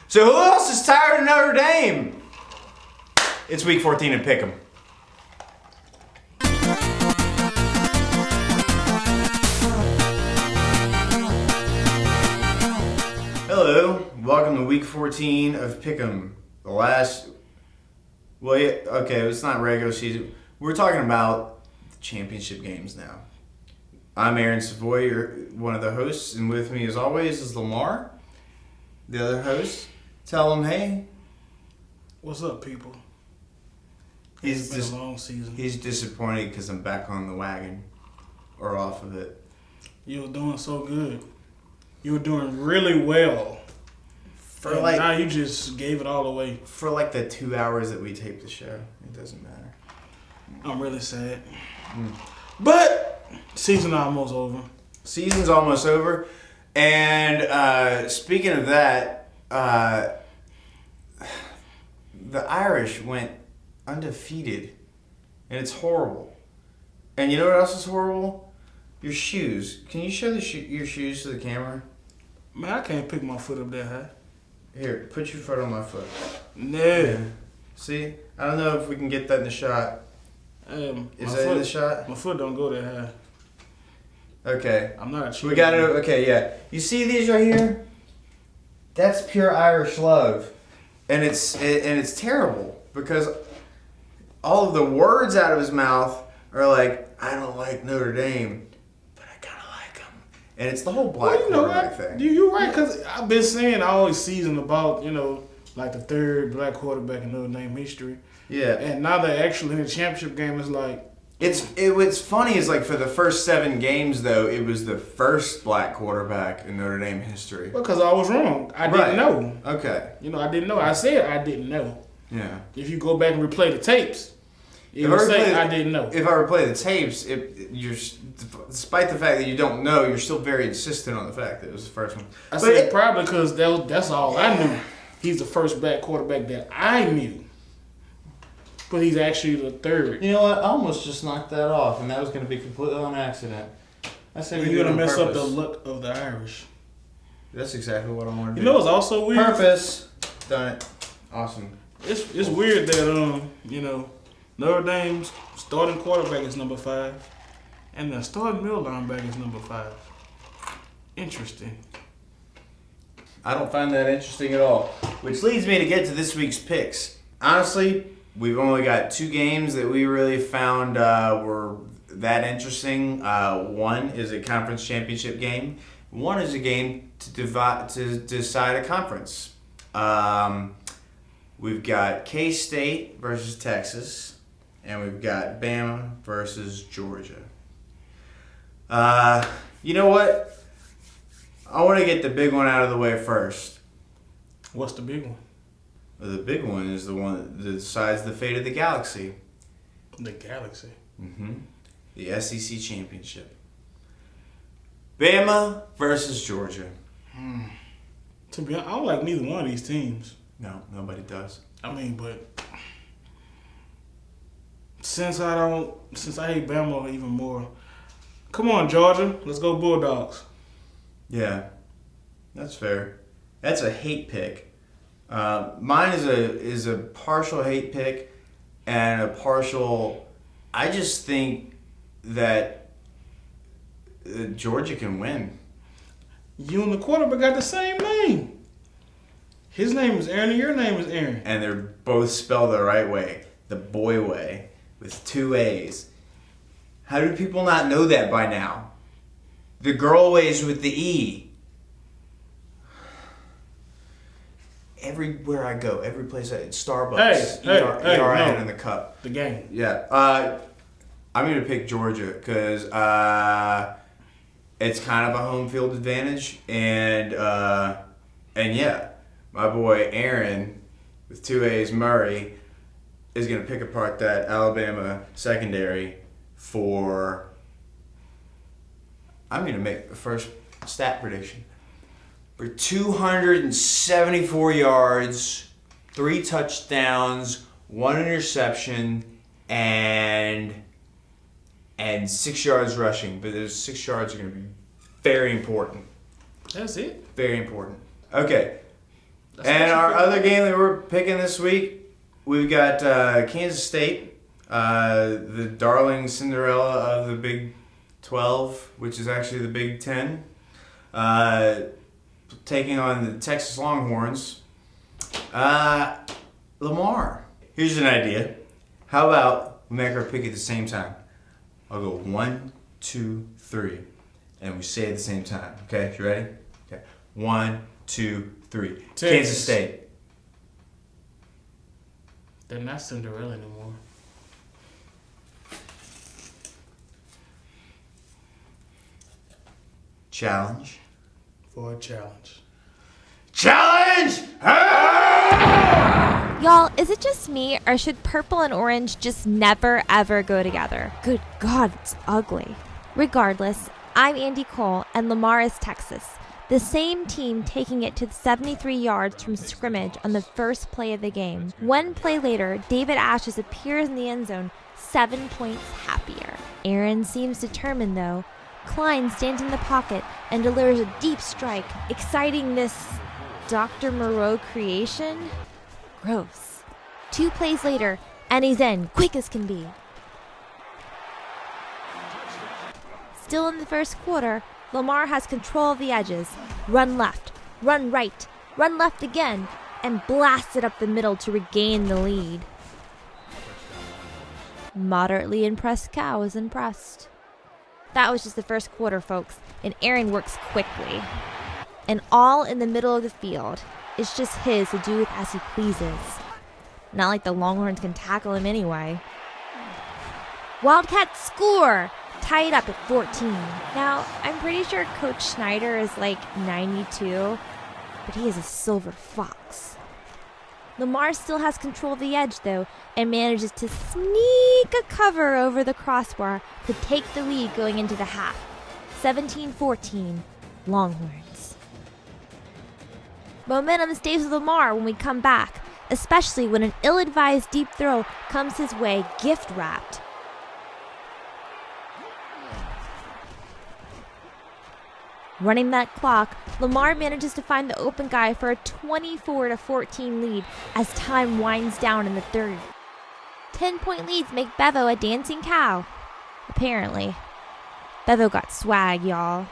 So who else is tired of Notre Dame? It's week 14 and pick 'em. Hello, welcome to week 14 of Pick'em. The last, well, yeah, okay, it's not regular season. We're talking about the championship games now. I'm Aaron Savoy, one of the hosts, and with me as always is Lamar, the other host. Tell him, hey. What's up, people? It's been a long season. He's disappointed because I'm back on the wagon, or off of it. You were doing so good. You were doing really well. Now you just gave it all away. For like the 2 hours that we taped the show. It doesn't matter. I'm really sad. But season almost over. Season's almost over. And speaking of that, the Irish went undefeated. And it's horrible. And you know what else is horrible? Your shoes. Can you show your shoes to the camera? Man, I can't pick my foot up that high. Here, put your foot on my foot. No. Yeah. See? I don't know if we can get that in the shot. Is that in the shot? My foot don't go that high. Okay. I'm not sure. We got it. Okay, yeah. You see these right here? That's pure Irish love. And it's terrible because all of the words out of his mouth are like, I don't like Notre Dame, but I kind of like them. And it's the whole black quarterback thing. You're right, because I've been saying all season about, like the third black quarterback in Notre Dame history. Yeah. And now they're actually in the championship game. It's like... What's funny is like for the first 7 games, though, it was the first black quarterback in Notre Dame history. Because I was wrong. I didn't know. Okay. I didn't know. I said I didn't know. Yeah. If you go back and replay the tapes, it would say I didn't know. If I replay the tapes, despite the fact that you don't know, you're still very insistent on the fact that it was the first one. I said probably because that's all I knew. He's the first black quarterback that I knew. But he's actually the third. You know what? I almost just knocked that off, and that was going to be completely on accident. I said you're going to mess up the look of the Irish. That's exactly what I want to do. You know what's also weird? Purpose. Done it. Awesome. It's weird that, Notre Dame's starting quarterback is number 5, and the starting middle linebacker is number 5. Interesting. I don't find that interesting at all. Which leads me to get to this week's picks. Honestly, we've only got 2 games that we really found were that interesting. One is a conference championship game. One is a game to decide a conference. We've got K-State versus Texas. And we've got Bama versus Georgia. You know what? I want to get the big one out of the way first. What's the big one? Well, the big one is the one that decides the fate of the Galaxy. The Galaxy? Mm-hmm. The SEC Championship. Bama versus Georgia. To be honest, I don't like neither one of these teams. No, nobody does. But... Since I hate Bama even more, come on, Georgia, let's go Bulldogs. Yeah, that's fair. That's a hate pick. Mine is a partial hate pick and a partial. I just think that Georgia can win. You and the quarterback got the same name. His name is Aaron and your name is Aaron. And they're both spelled the right way, the boy way. With 2 A's. How do people not know that by now? The girl ways with the E. Everywhere I go, every place Starbucks, ERN in the cup. The game. Yeah. I'm going to pick Georgia because it's kind of a home field advantage. And yeah, my boy Aaron with 2 A's, Murray, is going to pick apart that Alabama secondary for... I'm going to make the first stat prediction. For 274 yards, 3 touchdowns, 1 interception, and 6 yards rushing. But those 6 yards are going to be very important. That's it? Very important. Okay. And our other game that we're picking this week, we've got Kansas State, the darling Cinderella of the Big 12, which is actually the Big 10, taking on the Texas Longhorns. Lamar. Here's an idea. How about we make our pick at the same time? I'll go 1, 2, 3, and we say it at the same time. Okay, you ready? Okay. 1, 2, 3. Texas. Kansas State. They're not Cinderella anymore. Challenge. For a challenge. Challenge! Y'all, is it just me, or should purple and orange just never ever go together? Good God, it's ugly. Regardless, I'm Andy Cole, and Lamar is Texas. The same team taking it to 73 yards from scrimmage on the first play of the game. One play later, David Ashes appears in the end zone, 7 points happier. Aaron seems determined though. Klein stands in the pocket and delivers a deep strike, exciting this Dr. Moreau creation. Gross. 2 plays later, and he's in, quick as can be. Still in the first quarter, Lamar has control of the edges. Run left, run right, run left again, and blast it up the middle to regain the lead. Moderately impressed cow is impressed. That was just the first quarter, folks, and Aaron works quickly. And all in the middle of the field. It's just his to do with as he pleases. Not like the Longhorns can tackle him anyway. Wildcats score! Tie it up at 14. Now, I'm pretty sure Coach Schneider is like 92, but he is a silver fox. Lamar still has control of the edge, though, and manages to sneak a cover over the crossbar to take the lead going into the half. 17-14, Longhorns. Momentum stays with Lamar when we come back, especially when an ill-advised deep throw comes his way gift-wrapped. Running that clock, Lamar manages to find the open guy for a 24-14 lead as time winds down in the third. 10-point leads make Bevo a dancing cow. Apparently. Bevo got swag, y'all.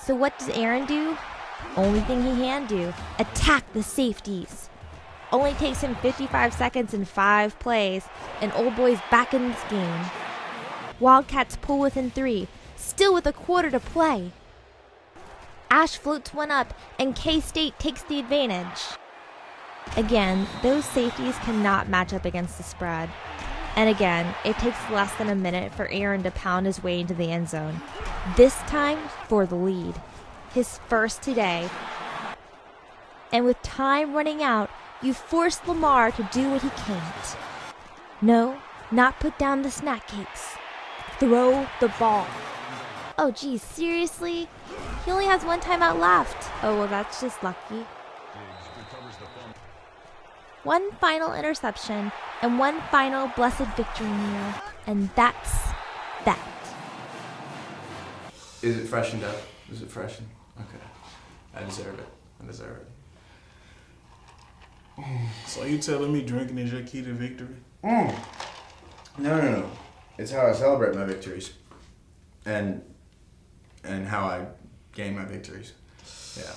So what does Aaron do? Only thing he can do. Attack the safeties. Only takes him 55 seconds and 5 plays, and old boy's back in this game. Wildcats pull within 3. Still with a quarter to play. Ash floats one up, and K-State takes the advantage. Again, those safeties cannot match up against the spread. And again, it takes less than a minute for Aaron to pound his way into the end zone. This time for the lead. His first today. And with time running out, you force Lamar to do what he can't. No, not put down the snack cakes. Throw the ball. Oh geez, seriously? He only has 1 timeout left. Oh well, that's just lucky. One final interception and one final blessed victory meal. And that's that. Is it freshened up? Is it freshened? Okay. I deserve it. I deserve it. So you telling me drinking is your key to victory? No. It's how I celebrate my victories. And how I gain my victories. Yeah.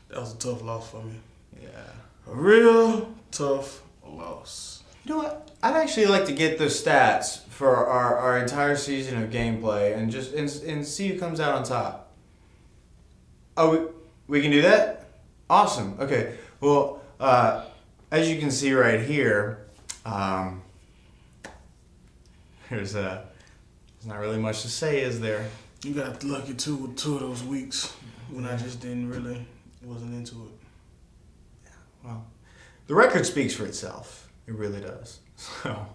That was a tough loss for me. Yeah. A real tough loss. You know what? I'd actually like to get the stats for our entire season of gameplay and just and see who comes out on top. Oh, we can do that? Awesome. Okay. Well, as you can see right here, there's not really much to say, is there? You got lucky too with 2 of those weeks when I just wasn't into it. Yeah. Well, the record speaks for itself. It really does. So,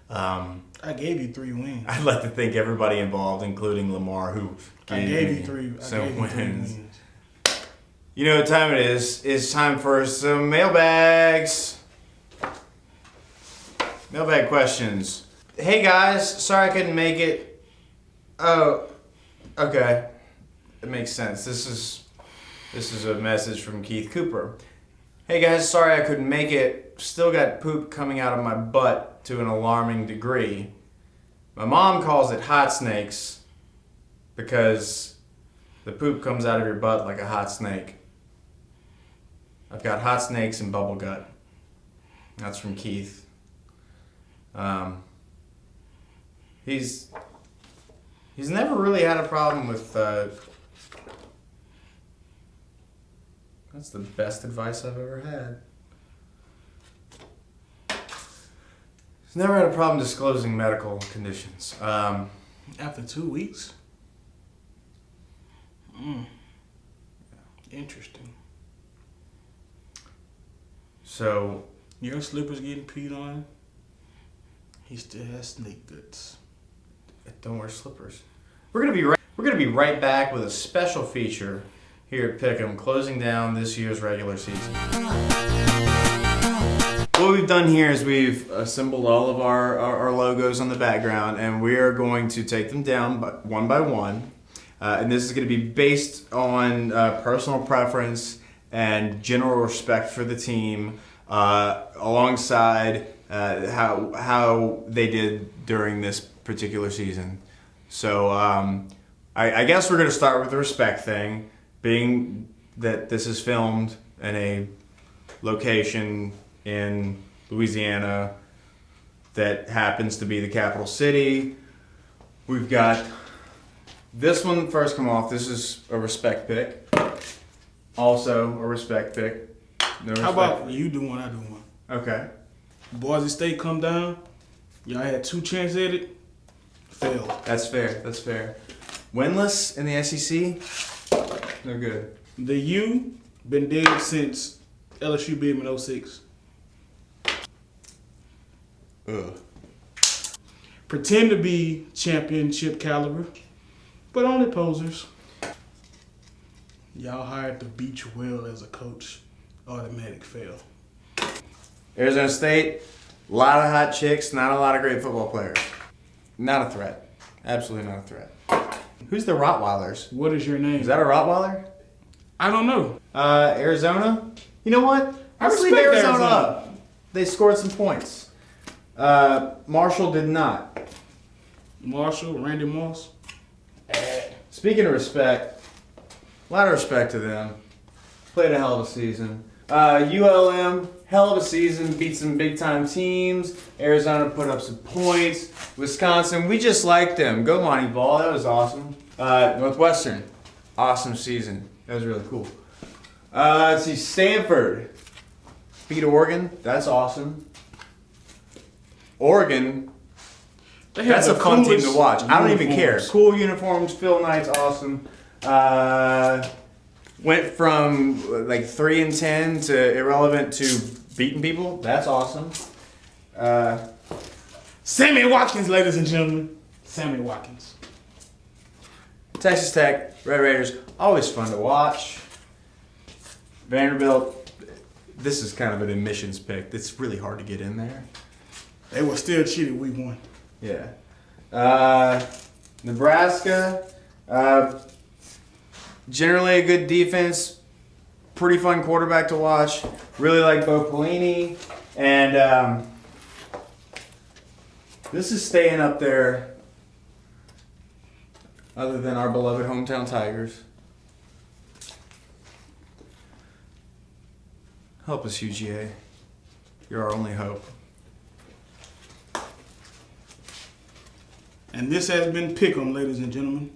I gave you 3 wins. I'd like to thank everybody involved, including Lamar, who gave you 3 wins. You know what time it is? It's time for some mailbags. Mailbag questions. Hey guys, sorry I couldn't make it. Oh, okay. it makes sense. This is a message from Keith Cooper. Hey guys, sorry I couldn't make it. Still got poop coming out of my butt to an alarming degree. My mom calls it hot snakes because the poop comes out of your butt like a hot snake. I've got hot snakes and bubble gut. That's from Keith. He's never really had a problem with. That's the best advice I've ever had. He's never had a problem disclosing medical conditions. After 2 weeks? Interesting. So, Your slipper's getting peed on. He still has snake guts. don't wear slippers. We're gonna be right back with a special feature here at Pick'em, closing down this year's regular season. What we've done here is we've assembled all of our logos on the background, and we are going to take them down one by one. And this is going to be based on personal preference and general respect for the team, alongside how they did during this particular season. So I guess we're going to start with the respect thing, being that this is filmed in a location in Louisiana that happens to be the capital city. We've got this one first come off. This is a respect pick. Also a respect pick. No respect. How about you do one, I do one? Okay. Boise State come down. Y'all had 2 chances at it. Failed. That's fair. That's fair. Winless in the SEC. They're good. The U been dead since LSU beat him in 06. Ugh. Pretend to be championship caliber, but only posers. Y'all hired the Beach Whale as a coach. Automatic fail. Arizona State, a lot of hot chicks, not a lot of great football players. Not a threat. Absolutely not a threat. Who's the Rottweilers? What is your name? Is that a Rottweiler? I don't know. Arizona? You know what? Let's leave respect Arizona Arizona. up. They scored some points. Marshall did not. Marshall, Randy Moss. Speaking of respect, a lot of respect to them. Played a hell of a season. ULM, hell of a season, beat some big time teams. Arizona put up some points. Wisconsin, we just liked them. Go Monty Ball, that was awesome. Northwestern, awesome season. That was really cool. Let's see, Stanford beat Oregon. That's awesome. Oregon, that's a fun team to watch. I don't even care. Cool uniforms, Phil Knight's awesome. Went from like 3-10 to irrelevant to beating people. That's awesome. Sammy Watkins, ladies and gentlemen. Sammy Watkins. Texas Tech, Red Raiders, always fun to watch. Vanderbilt, this is kind of an admissions pick. It's really hard to get in there. They were still cheated week 1. Yeah. Nebraska, generally a good defense, pretty fun quarterback to watch. Really like Bo Pelini, and this is staying up there. Other than our beloved hometown Tigers. Help us, UGA. You're our only hope. And this has been Pick'em, ladies and gentlemen.